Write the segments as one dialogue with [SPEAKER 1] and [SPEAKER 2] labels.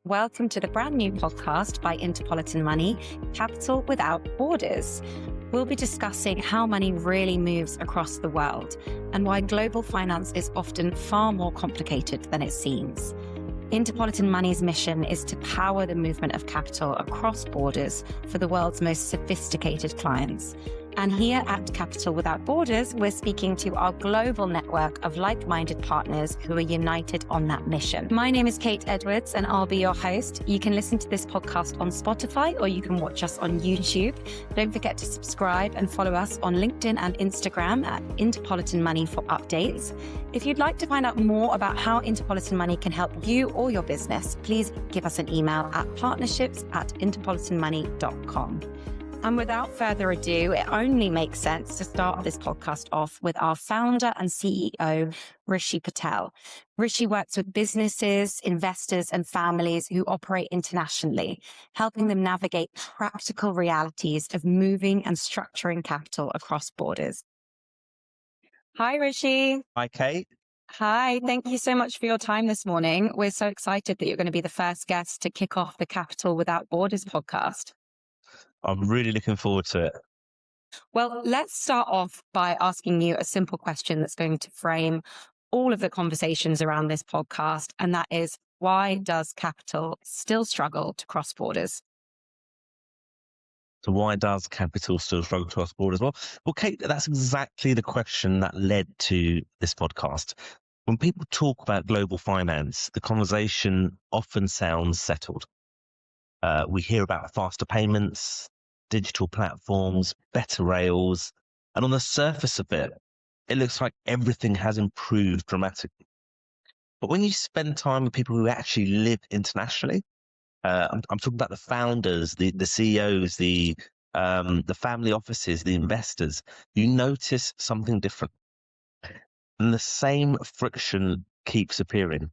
[SPEAKER 1] Welcome to the brand new podcast by Interpolitan Money, Capital Without Borders. We'll be discussing how money really moves across the world and why global finance is often far more complicated than it seems. Interpolitan Money's mission is to power the movement of capital across borders for the world's most sophisticated clients. And here at Capital Without Borders, we're speaking to our global network of like-minded partners who are united on that mission. My name is Kate Edwards, and I'll be your host. You can listen to this podcast on Spotify, or you can watch us on YouTube. Don't forget to subscribe and follow us on LinkedIn and Instagram at Interpolitan Money for updates. If you'd like to find out more about how Interpolitan Money can help you or your business, please give us an email at partnerships@interpolitanmoney.com. And without further ado, it only makes sense to start this podcast off with our founder and CEO, Rishi Patel. Rishi works with businesses, investors, and families who operate internationally, helping them navigate practical realities of moving and structuring capital across borders. Hi, Rishi.
[SPEAKER 2] Hi, Kate.
[SPEAKER 1] Hi, thank you so much for your time this morning. We're so excited that you're going to be the first guest to kick off the Capital Without Borders podcast.
[SPEAKER 2] I'm really looking forward to it.
[SPEAKER 1] Well, let's start off by asking you a simple question that's going to frame all of the conversations around this podcast, and that is, why does capital still struggle to cross borders?
[SPEAKER 2] So why does capital still struggle to cross borders? Well, Kate, that's exactly the question that led to this podcast. When people talk about global finance, the conversation often sounds settled. We hear about faster payments, digital platforms, better rails, and on the surface of it, it looks like everything has improved dramatically. But when you spend time with people who actually live internationally, I'm talking about the founders, the CEOs, the family offices, the investors, you notice something different. And the same friction keeps appearing.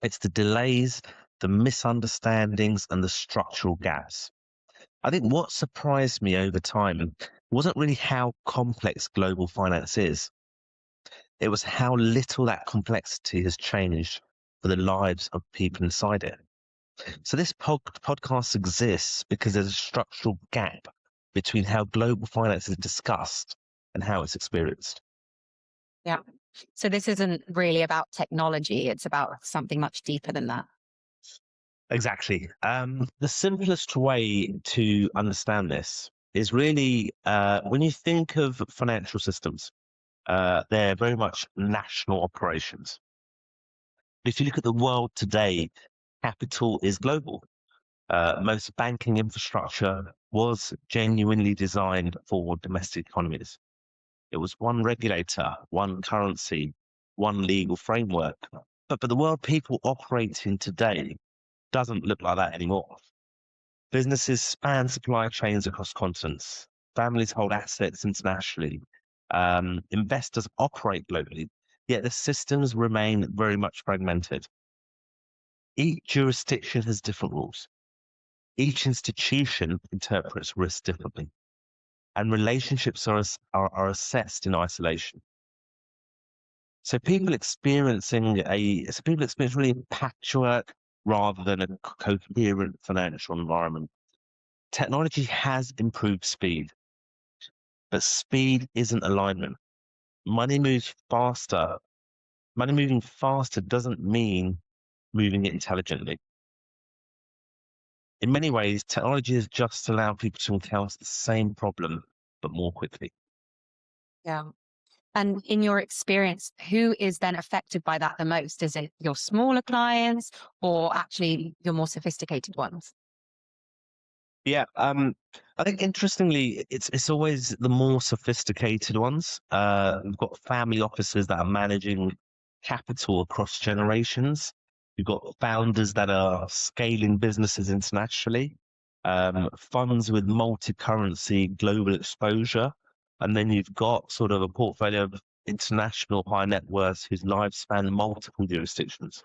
[SPEAKER 2] It's the delays, the misunderstandings, and the structural gaps. I think what surprised me over time wasn't really how complex global finance is. It was how little that complexity has changed for the lives of people inside it. So this podcast exists because there's a structural gap between how global finance is discussed and how it's experienced.
[SPEAKER 1] Yeah. So this isn't really about technology. It's about something much deeper than that.
[SPEAKER 2] Exactly. The simplest way to understand this is really when you think of financial systems, they're very much national operations. If you look at the world today, capital is global. Most banking infrastructure was genuinely designed for domestic economies. It was one regulator, one currency, one legal framework. But the world people operate in today doesn't look like that anymore. Businesses span supply chains across continents. Families hold assets internationally. Investors operate globally, yet the systems remain very much fragmented. Each jurisdiction has different rules. Each institution interprets risk differently. And relationships are assessed in isolation. So people experience really a patchwork rather than a coherent financial environment. Technology has improved speed, but speed isn't alignment. Money moving faster doesn't mean moving it intelligently. In many ways, technology has just allowed people to encounter the same problem, but more quickly.
[SPEAKER 1] Yeah. And in your experience, who is then affected by that the most? Is it your smaller clients or actually your more sophisticated ones?
[SPEAKER 2] Yeah, I think interestingly, it's always the more sophisticated ones. We've got family offices that are managing capital across generations. You've got founders that are scaling businesses internationally, funds with multi-currency global exposure. And then you've got sort of a portfolio of international high net worths whose lives span multiple jurisdictions.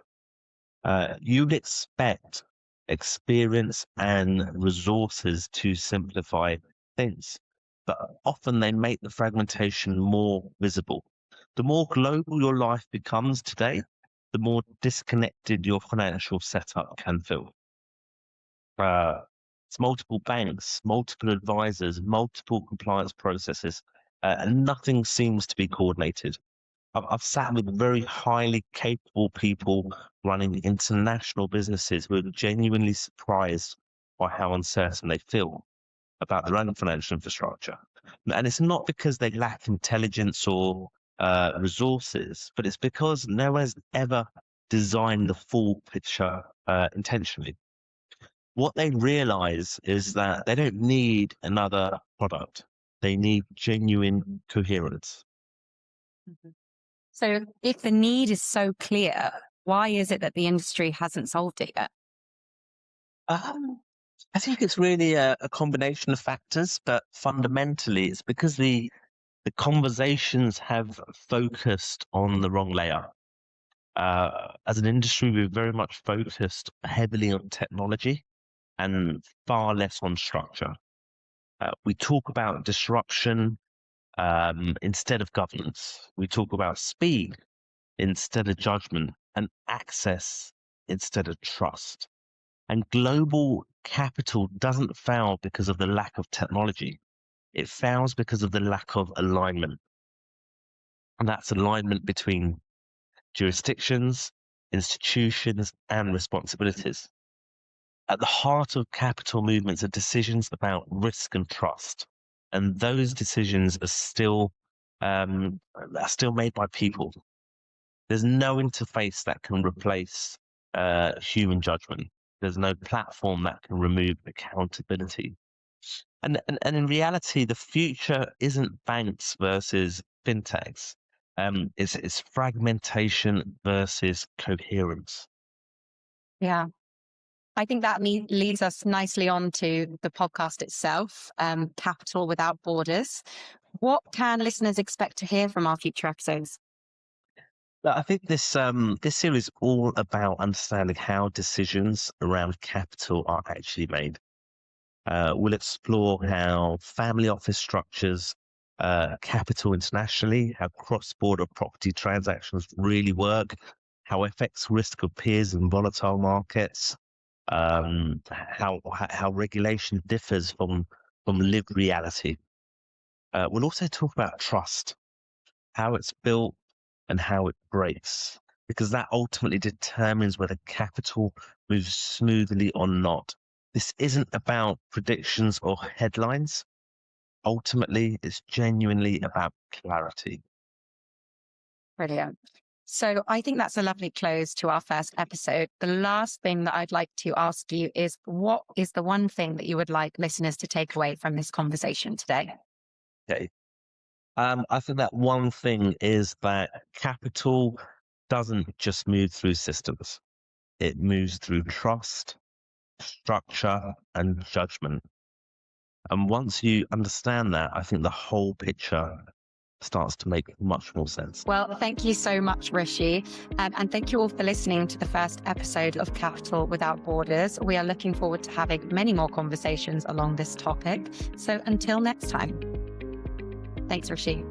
[SPEAKER 2] You'd expect experience and resources to simplify things, but often they make the fragmentation more visible. The more global your life becomes today, the more disconnected your financial setup can feel. It's multiple banks, multiple advisors, multiple compliance processes, and nothing seems to be coordinated. I've sat with very highly capable people running international businesses who are genuinely surprised by how uncertain they feel about their own financial infrastructure. And it's not because they lack intelligence or resources, but it's because no one's ever designed the full picture intentionally. What they realize is that they don't need another product. They need genuine coherence.
[SPEAKER 1] Mhm. So if the need is so clear, why is it that the industry hasn't solved it yet?
[SPEAKER 2] I think it's really a combination of factors, but fundamentally it's because the conversations have focused on the wrong layer. As an industry, we're very much focused heavily on technology and far less on structure. We talk about disruption instead of governance. We talk about speed instead of judgment and access instead of trust. And global capital doesn't fail because of the lack of technology. It fails because of the lack of alignment. And that's alignment between jurisdictions, institutions, and responsibilities. At the heart of capital movements are decisions about risk and trust. And those decisions are still made by people. There's no interface that can replace human judgment. There's no platform that can remove accountability. And in reality, the future isn't banks versus fintechs. It's fragmentation versus coherence.
[SPEAKER 1] Yeah. I think that leads us nicely on to the podcast itself, Capital Without Borders. What can listeners expect to hear from our future episodes?
[SPEAKER 2] I think this series is all about understanding how decisions around capital are actually made. We'll explore how family office structures capital internationally, how cross-border property transactions really work, how FX risk appears in volatile markets, how regulation differs from lived reality. We'll also talk about trust, how it's built and how it breaks, because that ultimately determines whether capital moves smoothly or not. This isn't about predictions or headlines. Ultimately, it's genuinely about clarity.
[SPEAKER 1] Brilliant. So I think that's a lovely close to our first episode. The last thing that I'd like to ask you is, what is the one thing that you would like listeners to take away from this conversation today?
[SPEAKER 2] Okay. I think that one thing is that capital doesn't just move through systems. It moves through trust, structure, and judgment. And once you understand that, I think the whole picture starts to make much more sense.
[SPEAKER 1] Well, thank you so much, Rishi. And thank you all for listening to the first episode of Capital Without Borders. We are looking forward to having many more conversations along this topic. So until next time. Thanks, Rishi.